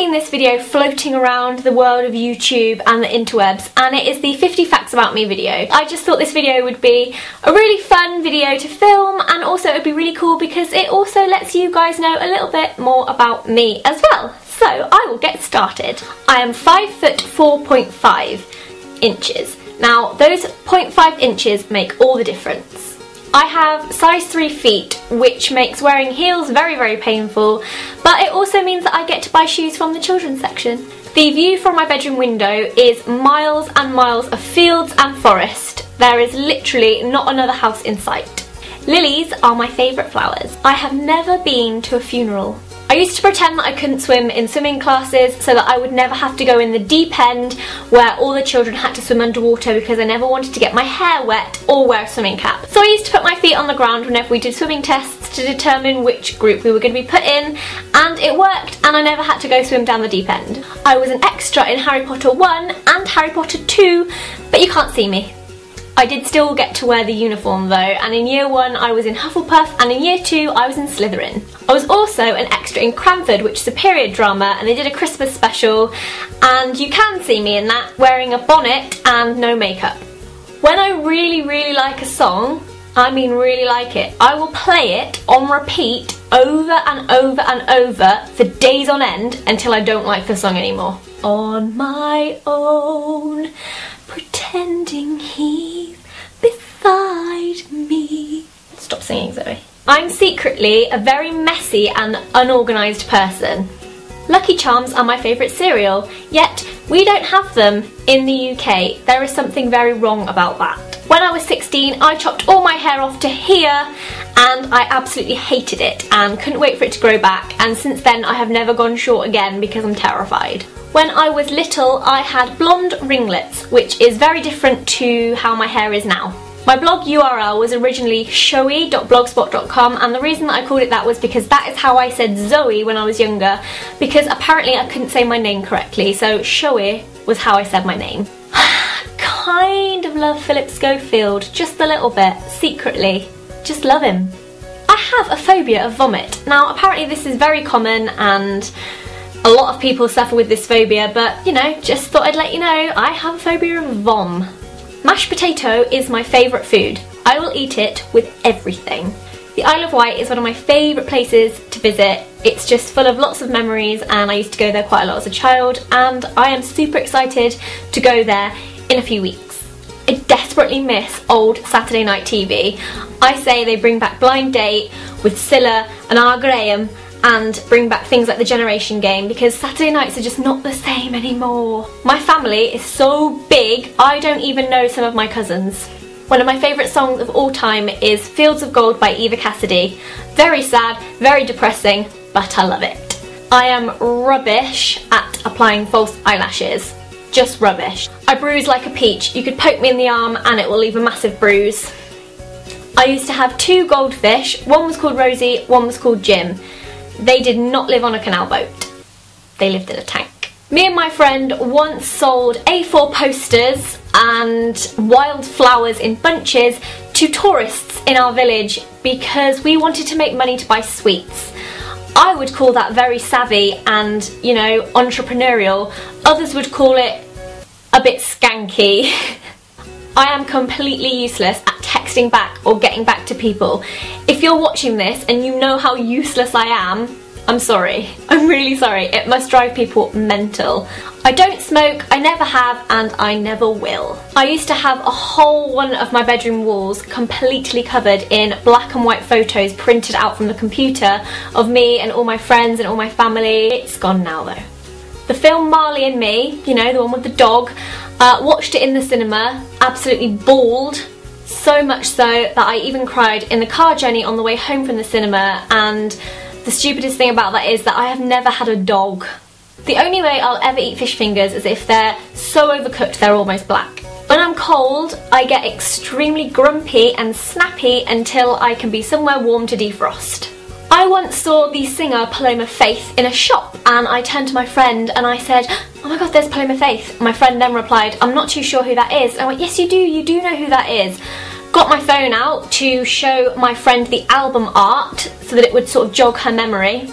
seen this video floating around the world of YouTube and the interwebs, and it is the 50 facts about me video. I just thought this video would be a really fun video to film, and also it would be really cool because it also lets you guys know a little bit more about me as well. So I will get started. I am 5 foot 4.5 inches. Now those 0.5 inches make all the difference. I have size 3 feet, which makes wearing heels very painful, but it also means that I get to buy shoes from the children's section. The view from my bedroom window is miles and miles of fields and forest. There is literally not another house in sight. Lilies are my favourite flowers. I have never been to a funeral. I used to pretend that I couldn't swim in swimming classes so that I would never have to go in the deep end where all the children had to swim underwater because I never wanted to get my hair wet or wear a swimming cap. So I used to put my feet on the ground whenever we did swimming tests to determine which group we were going to be put in, and it worked, and I never had to go swim down the deep end. I was an extra in Harry Potter 1 and Harry Potter 2, but you can't see me. I did still get to wear the uniform though, and in year 1 I was in Hufflepuff, and in year 2 I was in Slytherin. I was also an extra in Cranford, which is a period drama, and they did a Christmas special, and you can see me in that, wearing a bonnet and no makeup. When I really like a song, I mean really like it, I will play it on repeat over and over and over for days on end until I don't like the song anymore. On my own, pretending he's beside me. Stop singing, Zoe. I'm secretly a very messy and unorganised person. Lucky Charms are my favourite cereal, yet we don't have them in the UK. There is something very wrong about that. When I was 16, I chopped all my hair off to here, and I absolutely hated it and couldn't wait for it to grow back, and since then I have never gone short again because I'm terrified. When I was little, I had blonde ringlets, which is very different to how my hair is now. My blog URL was originally showy.blogspot.com, and the reason that I called it that was because that is how I said Zoe when I was younger, because apparently I couldn't say my name correctly, so Showy was how I said my name. Kind of love Philip Schofield, just a little bit, secretly. Just love him. I have a phobia of vomit. Now apparently this is very common and a lot of people suffer with this phobia, but you know, just thought I'd let you know I have a phobia of vom. Mashed potato is my favourite food. I will eat it with everything. The Isle of Wight is one of my favourite places to visit. It's just full of lots of memories, and I used to go there quite a lot as a child, and I am super excited to go there in a few weeks. I desperately miss old Saturday night TV. I say they bring back Blind Date with Scylla and R. Graham, and bring back things like the Generation Game, because Saturday nights are just not the same anymore. My family is so big, I don't even know some of my cousins. One of my favourite songs of all time is Fields of Gold by Eva Cassidy. Very sad, very depressing, but I love it. I am rubbish at applying false eyelashes. Just rubbish. I bruise like a peach. You could poke me in the arm and it will leave a massive bruise. I used to have 2 goldfish. One was called Rosie, one was called Jim. They did not live on a canal boat. They lived in a tank. Me and my friend once sold A4 posters and wildflowers in bunches to tourists in our village because we wanted to make money to buy sweets. I would call that very savvy and, you know, entrepreneurial. Others would call it a bit skanky. I am completely useless at texting back or getting back to people. If you're watching this and you know how useless I am, I'm sorry. I'm really sorry. It must drive people mental. I don't smoke, I never have, and I never will. I used to have a whole one of my bedroom walls completely covered in black and white photos printed out from the computer of me and all my friends and all my family. It's gone now though. The film Marley and Me, you know, the one with the dog, watched it in the cinema, absolutely bawled, so much so that I even cried in the car journey on the way home from the cinema, and the stupidest thing about that is that I have never had a dog. The only way I'll ever eat fish fingers is if they're so overcooked they're almost black. When I'm cold, I get extremely grumpy and snappy until I can be somewhere warm to defrost. I once saw the singer Paloma Faith in a shop, and I turned to my friend and I said, "Oh my god, there's Paloma Faith." My friend then replied, "I'm not too sure who that is." And I went, "Yes you do know who that is." Got my phone out to show my friend the album art so that it would sort of jog her memory.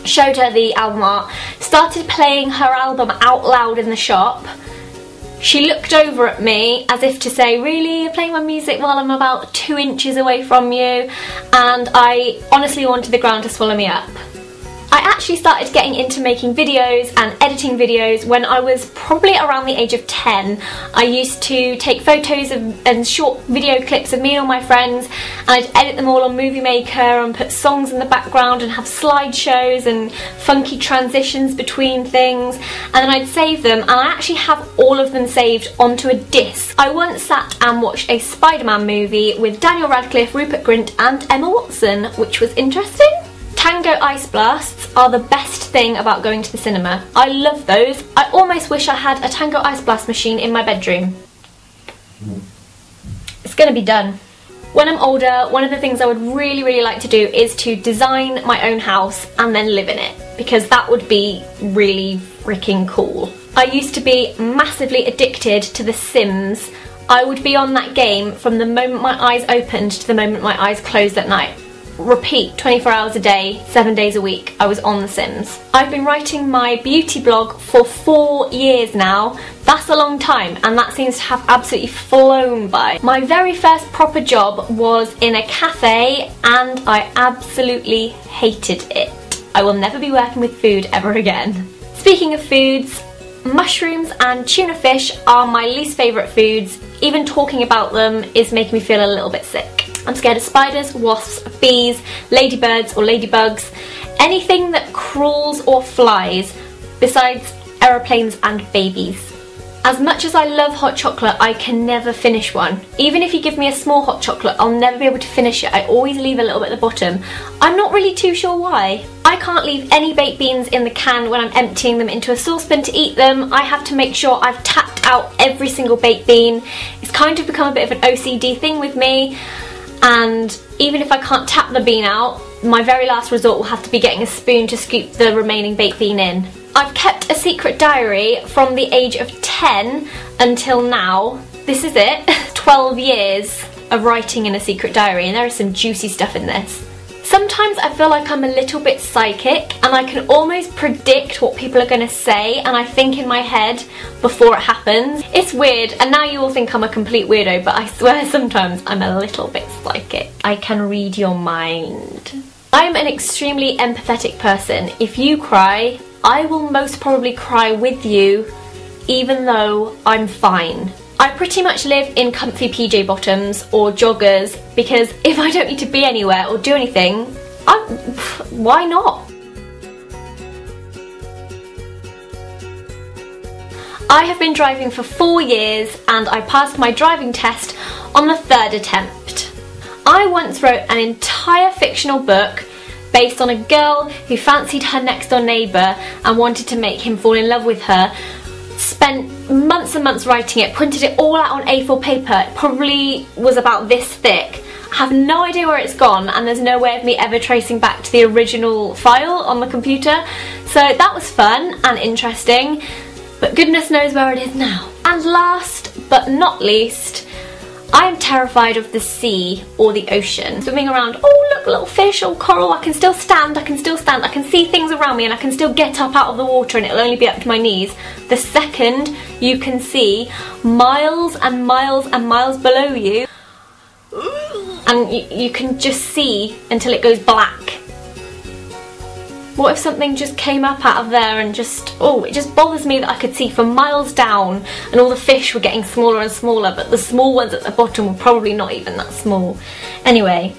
showed her the album art, started playing her album out loud in the shop. She looked over at me as if to say, really, you're playing my music while I'm about 2 inches away from you? And I honestly wanted the ground to swallow me up. I actually started getting into making videos and editing videos when I was probably around the age of 10. I used to take photos and short video clips of me and all my friends, and I'd edit them all on Movie Maker and put songs in the background and have slideshows and funky transitions between things, and then I'd save them, and I actually have all of them saved onto a disc. I once sat and watched a Spider-Man movie with Daniel Radcliffe, Rupert Grint and Emma Watson, which was interesting. Tango ice blasts are the best thing about going to the cinema. I love those. I almost wish I had a Tango ice blast machine in my bedroom. It's gonna be done. When I'm older, one of the things I would really like to do is to design my own house and then live in it, because that would be really freaking cool. I used to be massively addicted to The Sims. I would be on that game from the moment my eyes opened to the moment my eyes closed at night. Repeat, 24 hours a day, 7 days a week, I was on The Sims. I've been writing my beauty blog for 4 years now. That's a long time, and that seems to have absolutely flown by. My very first proper job was in a cafe, and I absolutely hated it. I will never be working with food ever again. Speaking of foods, mushrooms and tuna fish are my least favourite foods. Even talking about them is making me feel a little bit sick. I'm scared of spiders, wasps, bees, ladybirds or ladybugs, anything that crawls or flies, besides aeroplanes and babies. As much as I love hot chocolate, I can never finish one. Even if you give me a small hot chocolate, I'll never be able to finish it. I always leave a little bit at the bottom. I'm not really too sure why. I can't leave any baked beans in the can when I'm emptying them into a saucepan to eat them. I have to make sure I've tapped out every single baked bean. It's kind of become a bit of an OCD thing with me. And even if I can't tap the bean out, my very last resort will have to be getting a spoon to scoop the remaining baked bean in. I've kept a secret diary from the age of 10 until now. This is it. 12 years of writing in a secret diary, and there is some juicy stuff in this. Sometimes I feel like I'm a little bit psychic and I can almost predict what people are going to say, and I think in my head before it happens. It's weird, and now you all think I'm a complete weirdo, but I swear sometimes I'm a little bit psychic. I can read your mind. I'm an extremely empathetic person. If you cry, I will most probably cry with you, even though I'm fine. I pretty much live in comfy PJ bottoms or joggers because if I don't need to be anywhere or do anything, why not? I have been driving for 4 years and I passed my driving test on the 3rd attempt. I once wrote an entire fictional book based on a girl who fancied her next door neighbour and wanted to make him fall in love with her. Spent months and months writing it, printed it all out on A4 paper. It probably was about this thick. I have no idea where it's gone, and there's no way of me ever tracing back to the original file on the computer. So that was fun and interesting, but goodness knows where it is now. And last but not least, I'm terrified of the sea or the ocean. Swimming around, oh look, little fish or coral, I can still stand, I can see things around me, and I can still get up out of the water and it'll only be up to my knees. The second you can see miles and miles and miles below you, and you can just see until it goes black. What if something just came up out of there and just, oh, it just bothers me that I could see for miles down and all the fish were getting smaller and smaller, but the small ones at the bottom were probably not even that small. Anyway,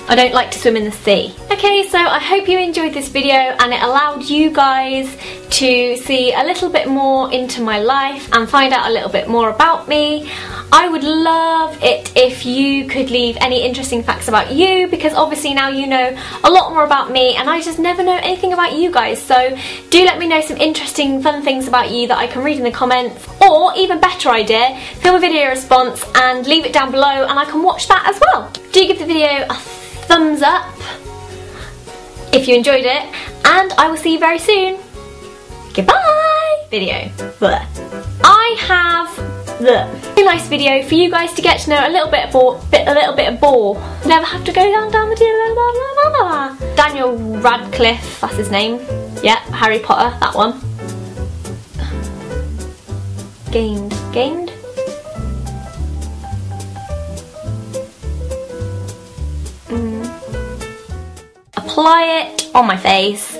I don't like to swim in the sea. Okay, so I hope you enjoyed this video and it allowed you guys to see a little bit more into my life and find out a little bit more about me. I would love it if you could leave any interesting facts about you, because obviously now you know a lot more about me and I just never know anything about you guys. So do let me know some interesting fun things about you that I can read in the comments, or even better idea, film a video response and leave it down below and I can watch that as well. Do give the video a thumbs up if you enjoyed it, and I will see you very soon. Goodbye! Video. Blech. I have a nice video for you guys to get to know a little bit of Bore. Never have to go down the Daniel Radcliffe, that's his name. Yeah, Harry Potter, that one. Gained. Apply it on my face.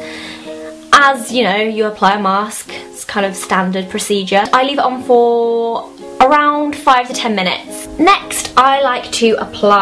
As you know, you apply a mask. It's kind of standard procedure. I leave it on for around 5 to 10 minutes. Next, I like to apply